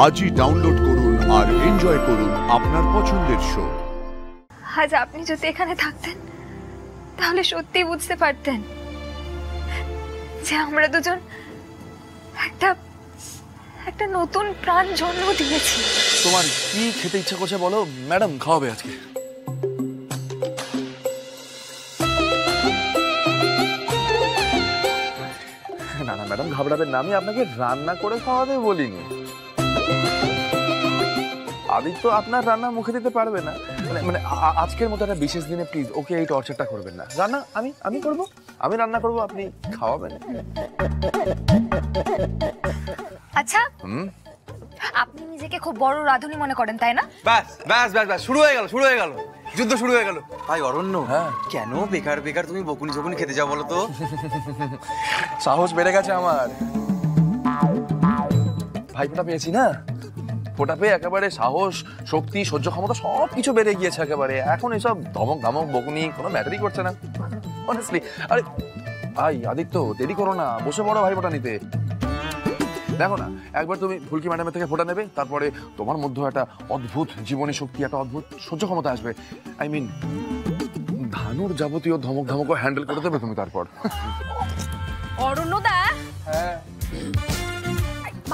আজই ডাউনলোড করুন আর এনজয় করুন আপনার পছন্দের শো। আজ আপনি যদি এখানে থাকতেন তাহলে সত্যিই বুঝতে পারতেন যে আমরা দুজন একটা নতুন প্রাণ জন্ম দিয়েছি। তোমার কি খেতে ইচ্ছা করছে বলো, ম্যাডাম খাওয়াবে আজকে। না না ম্যাডাম ঘাবড়াবেন না, আমি আপনাকে রান্না করে খাওয়াতে বলিনি। আদিত্য আপনার রান্না মুখে দিতে পারবে না, মানে আজকের মতো একটা বিশেষ দিনে প্লিজ ওকে এই টর্চারটা করবেন না। রান্না আমি করব, আমি রান্না করব, আপনি খাওয়াবেন। আচ্ছা, আপনি নিজেকে খুব বড় রাঁধুনি মনে করেন তাই না? ব্যাস ব্যাস ব্যাস ব্যাস, শুরু হয়ে গেল যুদ্ধ শুরু হয়ে গেল। ভাই অরণ্য, কেন বেকার বেকার তুমি বকুনি ঝকুনি খেতে যাও বলো তো? সাহস বেড়ে গেছে আমার, ভাইফোঁটা পেয়েছি না, ফোঁটা পেয়ে একেবারে সাহস, শক্তি, সহ্য ক্ষমতা সবকিছু বেড়ে গিয়েছে একেবারে। এখন এসব ধমক ধামক বকুনি কোনো ম্যাটারই করছে না অনেস্টলি। আরে ভাই আদিত্য, দেরি করো না, বসে পড়ো ভাইফোঁটা নিতে। দেখো না, একবার তুমি ফুলকি ম্যাডামের থেকে ফোঁটা নেবে, তারপরে তোমার মধ্যে একটা অদ্ভুত জীবনী শক্তি, একটা অদ্ভুত সহ্য ক্ষমতা আসবে। আই মিন ধানুর যাবতীয় ধমক ধামকও হ্যান্ডেল করে দেবে তুমি তারপর। অরণ্যদা, হ্যাঁ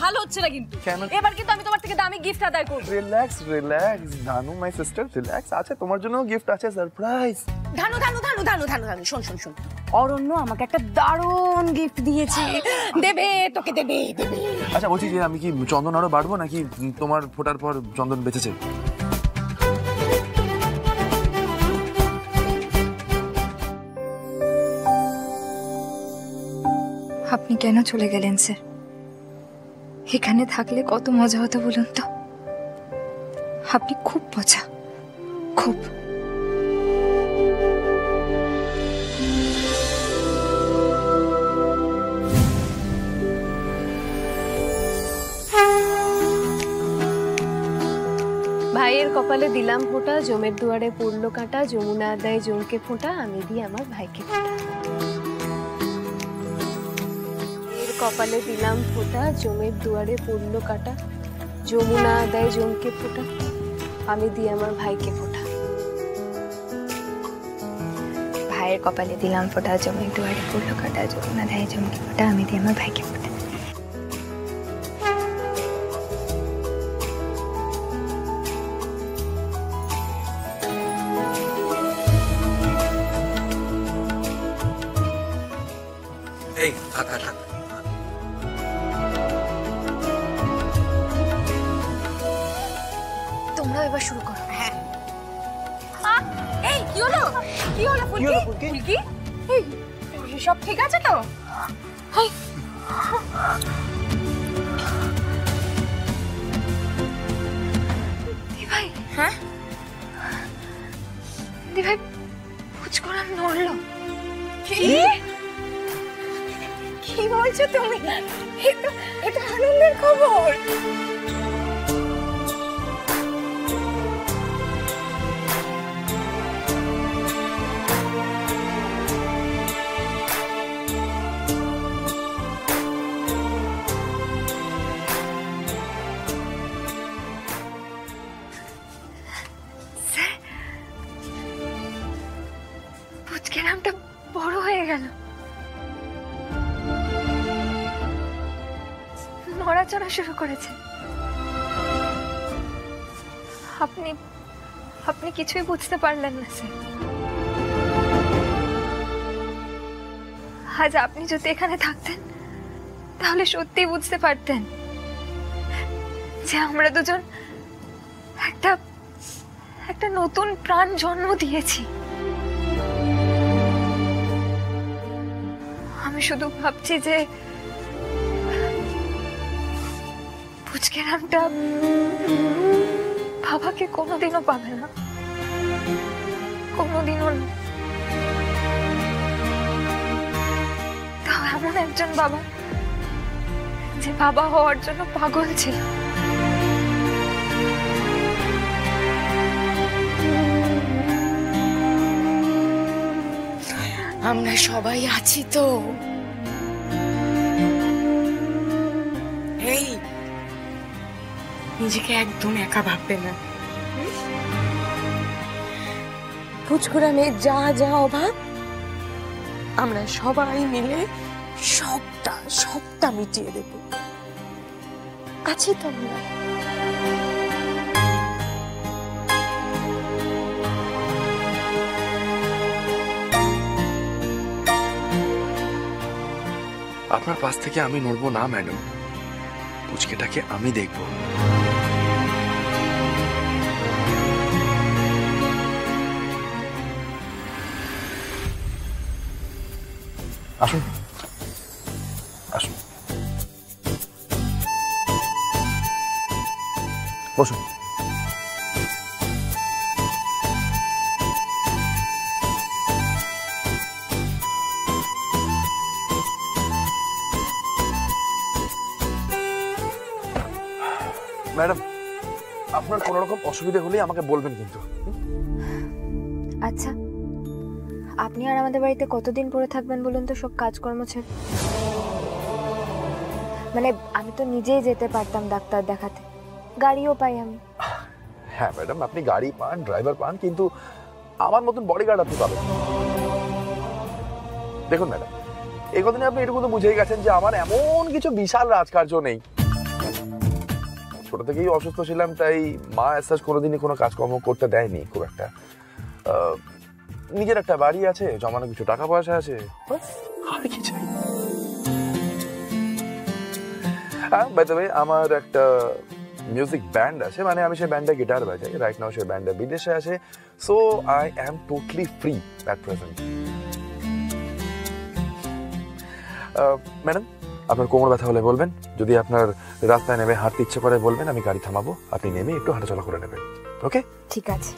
ভালো হচ্ছে না কিন্তু। কেন? এবার কিন্তু আমি তোমার থেকে দামি গিফট আদায় করব। Relax Dhanu my sister, relax. আছে তোমার জন্য গিফট আছে, সারপ্রাইজ। ধানু শোন। অরণ্য আমাকে একটা দারুণ গিফট দিয়েছে, দেবে তোকে, দেবে। আচ্ছা বলছি যে আমি কি চন্দন আরো বাড়বো নাকি তোমার ফোটার পর চন্দন বেঁচেছে? আপনি কেন চলে গেলেন স্যার? এখানে থাকলে কত মজা হতো বলুন তো। আপনি খুব মজা, খুব। ভাইয়ের কপালে দিলাম ফোঁটা, জমের দুয়ারে পড়লো কাঁটা, যমুনা আদায় জমকে ফোঁটা, আমি দিই আমার ভাইকে ফোঁটা। কপালে দিলাম ফোঁটা, জমের দুয়ারে পড়লো কাঁটা, যমুনা আদায় জমকে ফোঁটা, আমি দিই আমার ভাইকে ফোঁটা। ভাইয়ের কপালে দিলাম ফোঁটা, জমের দুয়ারে পড়লো কাঁটা, যমুনা আদায় জমকে ফোঁটা, আমি দিই আমার ভাইকে ফোঁটা। এই থাক। তোমরা এবার শুরু করো। হ্যাঁ। এই কি হলো ফুলকি? এই সব ঠিক আছে তো? দিভাই, হ্যাঁ দিভাই পুচকোরা নড়লো। কি বলছো তুমি? এটা আনন্দের খবর। পুচকে নামটা বড় হয়ে গেল, নড়াচড়া শুরু করেছে। আপনি কিছুই বুঝতে পারলেন না স্যার। আজ আপনি যদি এখানে থাকতেন তাহলে সত্যিই বুঝতে পারতেন যে আমরা দুজন একটা নতুন প্রাণ জন্ম দিয়েছি। আমি শুধু ভাবছি যে পুচকে নামটা বাবাকে কোনোদিনও পাবে না, কোনোদিনও না। তাও এমন একজন বাবা যে বাবা হওয়ার জন্য পাগল ছিল। আমরা সবাই আছি তো। এই নিজেকে একদম একা ভাববে না। পুচকুরামের যা যা অভাব আমরা সবাই মিলে সবটা মিটিয়ে দেব। আছি তো আমরা। আপনার পাশ থেকে আমি নড়বো না ম্যাডাম, পুচকেটাকে আমি দেখবো। আসুন আসুন, বসুন। ম্যাডাম, আপনার কোনো রকম অসুবিধা হলে আমাকে বলবেন কিন্তু। আচ্ছা, আপনি আর আমাদের বাড়িতে কতদিন পরে থাকবেন বলুন তো, সব কাজকর্ম ছেড়ে? মানে আমি তো নিজেই যেতে পারতাম ডাক্তার দেখাতে, গাড়িও পাই আমি। হ্যাঁ ম্যাডাম, আপনি গাড়ি পান, ড্রাইভার পান, কিন্তু আমার মতন বডিগার্ড আপনি পাবেন। দেখুন ম্যাডাম, এই কদিনে আপনি এটুকু তো বুঝেই গেছেন যে আমার এমন কিছু বিশাল রাজকার্য নেই। ছোট থেকেই অসুস্থ ছিলাম, তাই মা এসাজ কোনোদিনই কোনো কাজকর্ম করতে দেয়নি খুব একটা। নিজের একটা বাড়ি আছে, জমানো কিছু টাকা পয়সা আছে, আর কি চাই। হ্যাঁ, বাই দ্য ওয়ে, আমার একটা মিউজিক ব্যান্ড আছে, মানে আমি সেই ব্যান্ডে গিটার বাজাই। রাইট নাও সেই ব্যান্ডে বিদেশে আছে, so I am totally free at present. Madam, আপনার কোমর ব্যথা হলে বলবেন, যদি আপনার রাস্তায় নেমে হাঁটতে ইচ্ছে করে বলবেন, আমি গাড়ি থামাবো, আপনি নেমে একটু হাঁটাচলা করে নেবেন। ওকে? ঠিক আছে।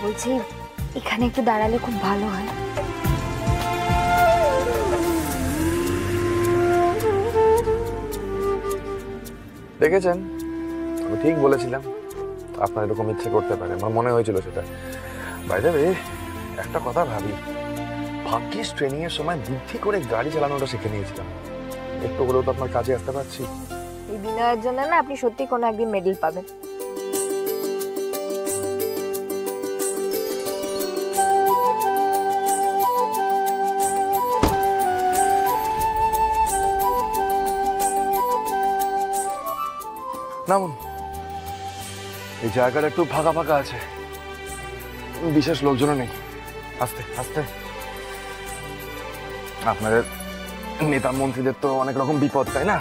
বলছি, এখানে একটু দাঁড়ালে খুব ভালো হয়। দেখেছেন, আমি ঠিক বলেছিলাম আপনার এরকম ইচ্ছে করতে পারে, আমার মনে হয়েছিল সেটা। বাই দ্য ওয়ে, একটা কথা ভাবি, ভাগ্যিস ট্রেনিং এর সময় বুদ্ধি করে গাড়ি চালানোটা শিখে নিয়েছিলাম, একটু হলেও তো আপনার কাজে আসতে পারছি। এই বিনয়ের জন্য না আপনি সত্যি কোনো একদিন মেডেল পাবেন। নামুন, এই জায়গাটা একটু ফাঁকা ফাঁকা আছে, বিশেষ লোকজনও নেই। আস্তে আস্তে। আপনাদের নেতা মন্ত্রীদের তো অনেক রকম বিপদ, তাই না?